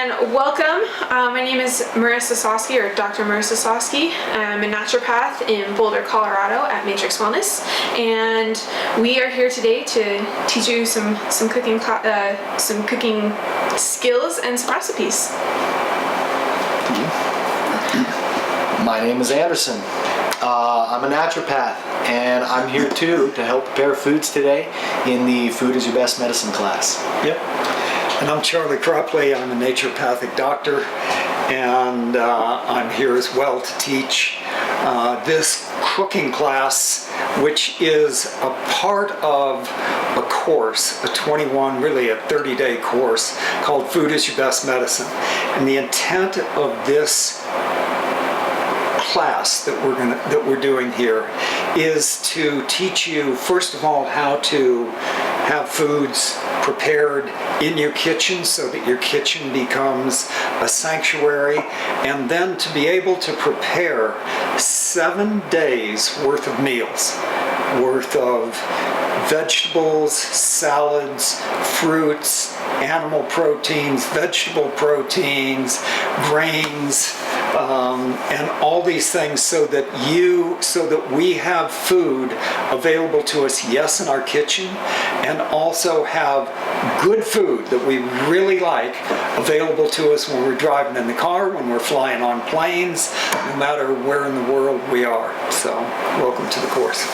and welcome. My name is Marissa Sosky, or Dr. Marissa Sosky. I'm a naturopath in Boulder, Colorado at Matrix Wellness, and we are here today to teach you some cooking skills and some recipes. My name is Anderson. I'm a naturopath, and I'm here too to help prepare foods today in the Food is Your Best Medicine class. Yep. And I'm Charlie Cropley. I'm a naturopathic doctor, and I'm here as well to teach this cooking class, which is a part of a course, a 30-day course called Food is Your Best Medicine. And the intent of this class that we're doing here is to teach you, first of all, how to have foods prepared in your kitchen so that your kitchen becomes a sanctuary, and then to be able to prepare 7 days worth of meals, worth of vegetables, salads, fruits, animal proteins, vegetable proteins, grains, and all these things, so that we have food available to us, yes, in our kitchen, and also have good food that we really like available to us when we're driving in the car, when we're flying on planes, no matter where in the world we are. So, welcome to the course.